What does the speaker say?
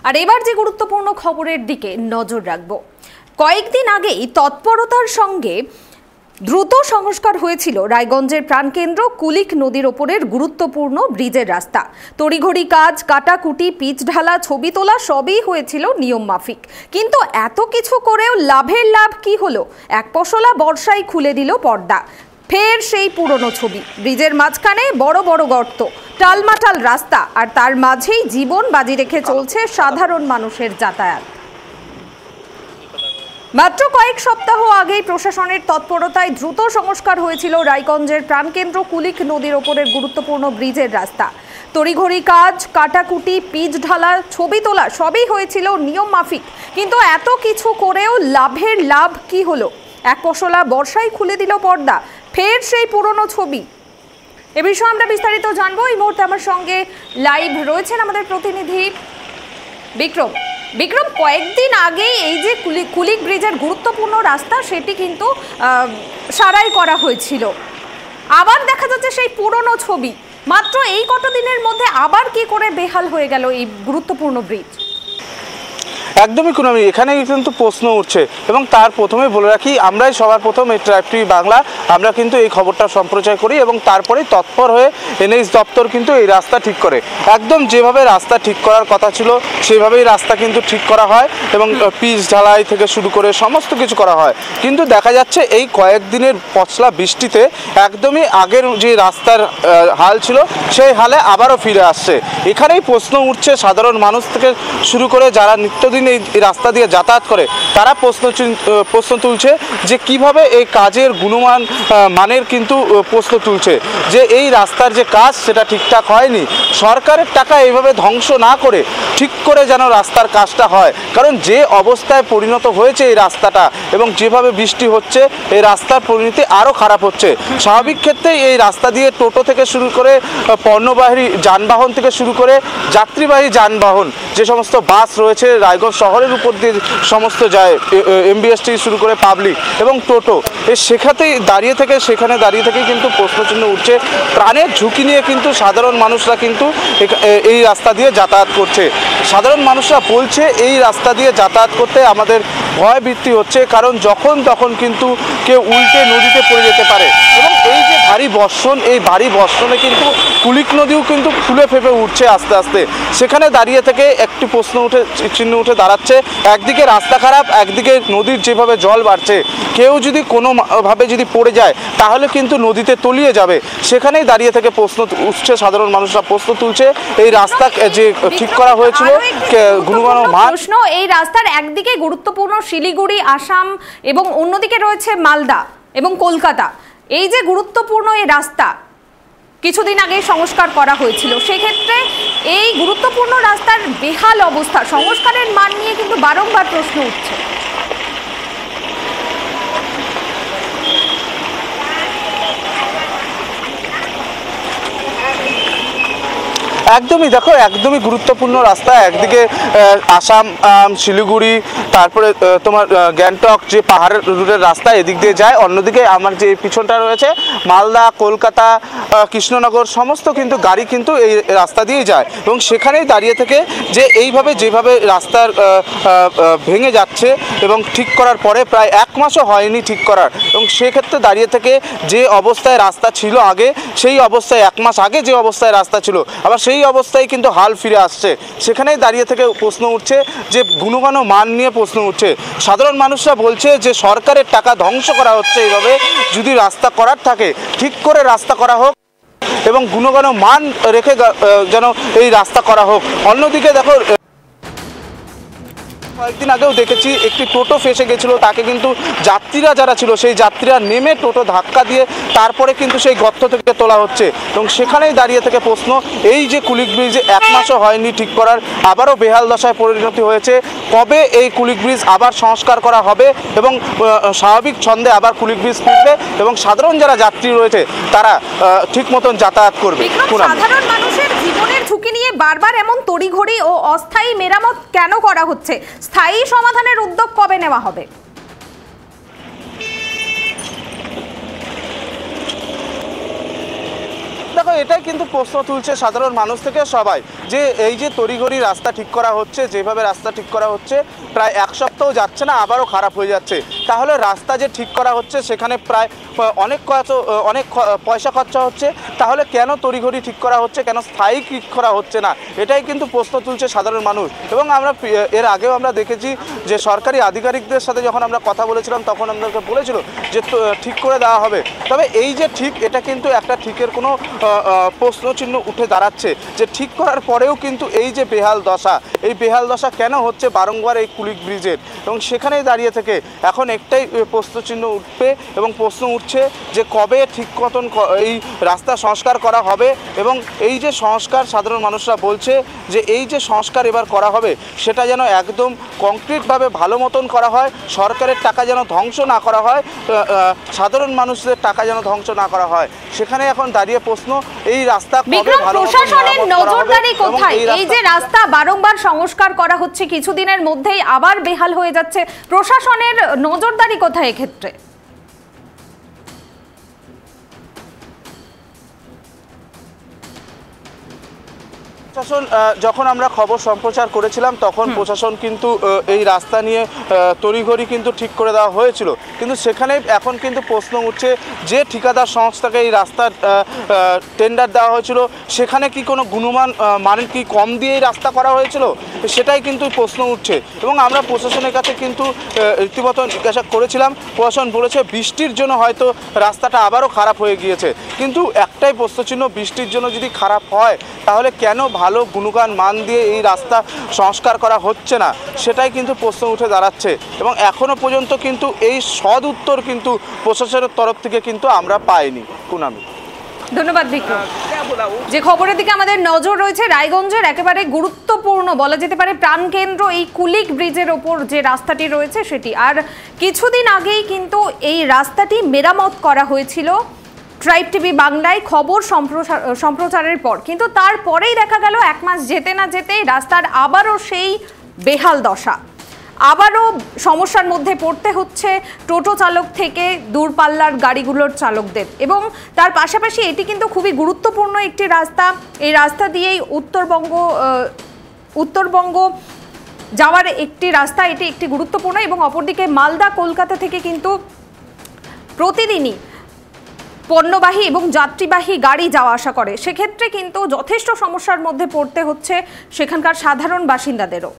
আর এবার যে গুরুত্বপূর্ণ খবরের দিকে নজর রাখব। কয়েকদিন আগেই তৎপরতার সঙ্গে দ্রুত সংস্কার হয়েছিল রায়গঞ্জের প্রাণকেন্দ্র কুলিক নদীর ওপরের গুরুত্বপূর্ণ ব্রিজের রাস্তা। তড়িঘড়ি কাজ, কাটাকুটি, পিচ ঢালা, ছবি তোলা সবই হয়েছিল নিয়ম মাফিক। কিন্তু এত কিছু করেও লাভের লাভ কি হলো? এক পশলা বর্ষায় খুলে দিল পর্দা। ফের সেই পুরনো ছবি। ব্রিজের মাঝখানে বড় বড় গর্ত, টালমাটাল রাস্তা, আর তার মাঝেই জীবন বাজি রেখে চলছে সাধারণ মানুষের যাতায়াত। মাত্র কয়েক সপ্তাহ আগেই প্রশাসনের তৎপরতায় দ্রুত সংস্কার হয়েছিল রায়গঞ্জের প্রাণকেন্দ্র কুলিক নদীর ওপরের গুরুত্বপূর্ণ ব্রিজের রাস্তা। তড়িঘড়ি কাজ, কাটাকুটি, পিচ ঢালা, ছবি তোলা সবই হয়েছিল নিয়ম মাফিক। কিন্তু এত কিছু করেও লাভের লাভ কি হলো? এক পশলা বর্ষায় খুলে দিল পর্দা। ফের সেই পুরনো ছবি। এ বিষয়ে আমরা বিস্তারিত জানবো। এই মুহূর্তে আমার সঙ্গে লাইভ রয়েছেন আমাদের প্রতিনিধি বিক্রম। বিক্রম, কয়েকদিন আগেই এই যে কুলিক ব্রিজের গুরুত্বপূর্ণ রাস্তা সেটি কিন্তু সারাই করা হয়েছিল। আবার দেখা যাচ্ছে সেই পুরনো ছবি। মাত্র এই কত দিনের মধ্যে আবার কি করে বেহাল হয়ে গেল এই গুরুত্বপূর্ণ ব্রিজ? একদমই কোনো এখানে কিন্তু প্রশ্ন উঠছে এবং তার প্রথমে বলে রাখি, আমরাই সবার প্রথম এই ট্রাইব টিভি বাংলা আমরা কিন্তু এই খবরটা সম্প্রচার করি এবং তারপরেই তৎপর হয়ে এনএইচ দপ্তর কিন্তু এই রাস্তা ঠিক করে। একদম যেভাবে রাস্তা ঠিক করার কথা ছিল সেভাবেই রাস্তা কিন্তু ঠিক করা হয় এবং পিচ ঢালাই থেকে শুরু করে সমস্ত কিছু করা হয়। কিন্তু দেখা যাচ্ছে এই কয়েকদিনের পছলা বৃষ্টিতে একদমই আগের যে রাস্তার হাল ছিল সেই হালে আবারও ফিরে আসছে। এখানেই প্রশ্ন উঠছে সাধারণ মানুষ থেকে শুরু করে যারা নিত্যদিন এই রাস্তা দিয়ে যাতায়াত করে তারা প্রশ্ন তুলছে যে কিভাবে এই কাজের গুণমান মানের কিন্তু প্রশ্ন তুলছে যে এই রাস্তার যে কাজ সেটা ঠিকঠাক হয়নি। সরকারের টাকা এইভাবে ধ্বংস না করে ঠিক করে যেন রাস্তার কাজটা হয়, কারণ যে অবস্থায় পরিণত হয়েছে এই রাস্তাটা এবং যেভাবে বৃষ্টি হচ্ছে এই রাস্তার পরিণতি আরও খারাপ হচ্ছে। স্বাভাবিক ক্ষেত্রেই এই রাস্তা দিয়ে টোটো থেকে শুরু করে পণ্যবাহী যানবাহন থেকে শুরু করে যাত্রীবাহী যানবাহন যে সমস্ত বাস রয়েছে রায়গঞ্জ শহরের উপর দিয়ে সমস্ত যায়, এমবিএস থেকে শুরু করে পাবলিক এবং টোটো, সেখানে দাঁড়িয়ে থেকেই কিন্তু প্রশ্নচিহ্ন উঠছে। প্রাণের ঝুঁকি নিয়ে কিন্তু সাধারণ মানুষরা কিন্তু এই রাস্তা দিয়ে যাতায়াত করছে। সাধারণ মানুষরা বলছে এই রাস্তা দিয়ে যাতায়াত করতে আমাদের ভয় বৃত্তি হচ্ছে, কারণ যখন তখন কিন্তু কেউ উল্টে নদীতে পড়ে যেতে পারে এবং এই যে ভারী বর্ষণ, এই ভারী বর্ষণে কিন্তু কুলিক নদীও কিন্তু ফুলে ফেপে উঠছে আস্তে আস্তে। সেখানে দাঁড়িয়ে থেকে একটি চিহ্ন উঠে দাঁড়াচ্ছে, একদিকে রাস্তা খারাপ, একদিকে নদীর যেভাবে জল বাড়ছে, কেউ যদি কোনোভাবে যদি পড়ে যায় তাহলে কিন্তু নদীতে তলিয়ে যাবে। সেখানেই দাঁড়িয়ে থেকে প্রশ্ন উঠছে, সাধারণ মানুষরা প্রশ্ন তুলছে এই রাস্তা যে ঠিক করা হয়েছিল গুণগত মান। প্রশ্ন, এই রাস্তার একদিকে গুরুত্বপূর্ণ শিলিগুড়ি, আসাম এবং অন্যদিকে রয়েছে মালদা এবং কলকাতা। এই যে গুরুত্বপূর্ণ এই রাস্তা কিছুদিন আগে সংস্কার করা হয়েছিল, সেক্ষেত্রে এই গুরুত্বপূর্ণ রাস্তার বেহাল অবস্থা, সংস্কারের মান নিয়ে কিন্তু বারংবার প্রশ্ন উঠছে। একদমই দেখো, একদমই গুরুত্বপূর্ণ রাস্তা। একদিকে আসাম, শিলিগুড়ি, তারপরে তোমার গ্যাংটক যে পাহাড়ের রুটের রাস্তা এদিক দিয়ে যায়, অন্যদিকে আমার যে পিছনটা রয়েছে মালদা, কলকাতা, কৃষ্ণনগর সমস্ত কিন্তু গাড়ি কিন্তু এই রাস্তা দিয়েই যায় এবং সেখানেই দাঁড়িয়ে থেকে যে যেভাবে রাস্তার ভেঙে যাচ্ছে এবং ঠিক করার পরে প্রায় 1 মাসও হয়নি ঠিক করার, এবং সেক্ষেত্রে দাঁড়িয়ে থেকে যে অবস্থায় রাস্তা ছিল আগে, সেই অবস্থায় 1 মাস আগে যে অবস্থায় রাস্তা ছিল আবার সেই অবস্থায় কিন্তু হাল ফিরে আসছে। সেখানেই দাঁড়িয়ে থেকে প্রশ্ন উঠছে যে গুণগত মান নিয়ে প্রশ্ন উঠছে। সাধারণ মানুষরা বলছে যে সরকারের টাকা ধ্বংস করা হচ্ছে এইভাবে। যদি রাস্তা করার থাকে ঠিক করে রাস্তা করা হোক এবং গুণগত মান রেখে যেন এই রাস্তা করা হোক। অন্যদিকে দেখো, কয়েকদিন আগেও দেখেছি একটি টোটো ফেসে গেছিল, তাকে কিন্তু যাত্রীরা যারা ছিল সেই যাত্রীরা নেমে টোটো ধাক্কা দিয়ে তারপরে কিন্তু সেই গর্ত থেকে তোলা হচ্ছে এবং সেখানেই দাঁড়িয়ে থেকে প্রশ্ন, এই যে কুলিক ব্রিজ 1 মাসও হয়নি ঠিক করার, আবারও বেহাল দশায় পরিণতি হয়েছে। কবে এই কুলিক ব্রিজ আবার সংস্কার করা হবে এবং স্বাভাবিক ছন্দে আবার কুলিক ব্রিজ ফিরবে এবং সাধারণ যারা যাত্রী রয়েছে তারা ঠিক মতন যাতায়াত করবে? সাধারণ মানুষের জীবনের ঝুঁকি নিয়ে বারবার এমন তড়িঘড়ি ও অস্থায়ী মেরামত কেন করা হচ্ছে? স্থায়ী সমাধানের উদ্যোগ কবে নেওয়া হবে? দেখো এটাই কিন্তু প্রশ্ন তুলছে সাধারণ মানুষ থেকে সবাই, যে এই যে তড়িঘড়ি রাস্তা ঠিক করা হচ্ছে, যেভাবে রাস্তা ঠিক করা হচ্ছে প্রায় এক সপ্তাহ যাচ্ছে না আবারও খারাপ হয়ে যাচ্ছে, তাহলে রাস্তা যে ঠিক করা হচ্ছে সেখানে প্রায় অনেক পয়সা খরচা হচ্ছে, তাহলে কেন তড়িঘড়ি ঠিক করা হচ্ছে, কেন স্থায়ী ঠিক করা হচ্ছে না, এটাই কিন্তু প্রশ্ন তুলছে সাধারণ মানুষ। এবং আমরা এর আগেও আমরা দেখেছি যে সরকারি আধিকারিকদের সাথে যখন আমরা কথা বলেছিলাম তখন আমাদেরকে বলেছিল যে ঠিক করে দেওয়া হবে, তবে এই যে ঠিক, এটা কিন্তু একটা ঠিকের কোনো প্রশ্নচিহ্ন উঠে দাঁড়াচ্ছে যে ঠিক করার পরেও কিন্তু এই যে বেহাল দশা, এই বেহাল দশা কেন হচ্ছে বারংবার এই কুলিক ব্রিজের, এবং সেখানেই দাঁড়িয়ে থেকে এখন একটাই প্রশ্নচিহ্ন উঠবে এবং প্রশ্ন উঠছে যে কবে ঠিক মতন এই রাস্তা সংস্কার করা হবে, এবং এই যে সংস্কার সাধারণ মানুষরা বলছে যে এই যে সংস্কার এবার করা হবে সেটা যেন একদম কংক্রিটভাবে ভালো মতন করা হয়, সরকারের টাকা যেন ধ্বংস না করা হয়, সাধারণ মানুষদের টাকা যেন ধ্বংস না করা হয়, সেখানে এখন দাঁড়িয়ে প্রশ্ন এই রাস্তা কবে ভালো প্রশাসনের নজরদারি কোথায়? এই যে রাস্তা বারংবার সংস্কার করা হচ্ছে, কিছুদিনের মধ্যেই আবার বেহাল হয়ে যাচ্ছে, প্রশাসনের নজরদারি কোথায় এক্ষেত্রে? প্রশাসন যখন আমরা খবর সম্প্রচার করেছিলাম তখন প্রশাসন কিন্তু এই রাস্তা নিয়ে তড়িঘড়ি কিন্তু ঠিক করে দেওয়া হয়েছিল, কিন্তু সেখানে এখন কিন্তু প্রশ্ন উঠছে যে ঠিকাদার সংস্থাকে এই রাস্তার টেন্ডার দেওয়া হয়েছিল সেখানে কি কোনো গুণমান মান কি কম দিয়ে এই রাস্তা করা হয়েছিল, সেটাই কিন্তু প্রশ্ন উঠছে। এবং আমরা প্রশাসনের কাছে কিন্তু রীতিমতো জিজ্ঞাসা করেছিলাম, প্রশাসন বলেছে বৃষ্টির জন্য হয়তো রাস্তাটা আবারও খারাপ হয়ে গিয়েছে, কিন্তু একটাই প্রশ্নচিহ্ন, বৃষ্টির জন্য যদি খারাপ হয় তাহলে কেন ভালো গুণগান মান দিয়ে এই রাস্তা সংস্কার করা হচ্ছে না, সেটাই কিন্তু প্রশ্ন উঠে দাঁড়াচ্ছে। এবং এখনো পর্যন্ত কিন্তু এই সদ উত্তর কিন্তু প্রশাসনের তরফ থেকে কিন্তু আমরা পাইনি। কুনামি, ধন্যবাদ বিক্রম। যে খবরের দিকে আমাদের নজর রয়েছে, রায়গঞ্জের একেবারে গুরুত্বপূর্ণ বলা যেতে পারে প্রাণকেন্দ্র এই কুলিক ব্রিজের ওপর যে রাস্তাটি রয়েছে সেটি, আর কিছুদিন আগেই কিন্তু এই রাস্তাটি মেরামত করা হয়েছিল ট্রাইব টিভি বাংলায় খবর সম্প্রচারের পর, কিন্তু তারপরেই দেখা গেল এক মাস যেতে না যেতেই রাস্তার আবারও সেই বেহাল দশা, আবারও সমস্যার মধ্যে পড়তে হচ্ছে টোটো চালক থেকে দূরপাল্লার গাড়িগুলোর চালকদের। এবং তার পাশাপাশি এটি কিন্তু খুবই গুরুত্বপূর্ণ একটি রাস্তা, এই রাস্তা দিয়েই উত্তরবঙ্গ যাওয়ার একটি রাস্তা, এটি একটি গুরুত্বপূর্ণ, এবং অপরদিকে মালদা কলকাতা থেকে কিন্তু প্রতিদিনই পণ্যবাহী এবং যাত্রীবাহী গাড়ি যাওয়া আসা করে, সেক্ষেত্রে কিন্তু যথেষ্ট সমস্যার মধ্যে পড়তে হচ্ছে সেখানকার সাধারণ বাসিন্দাদেরও।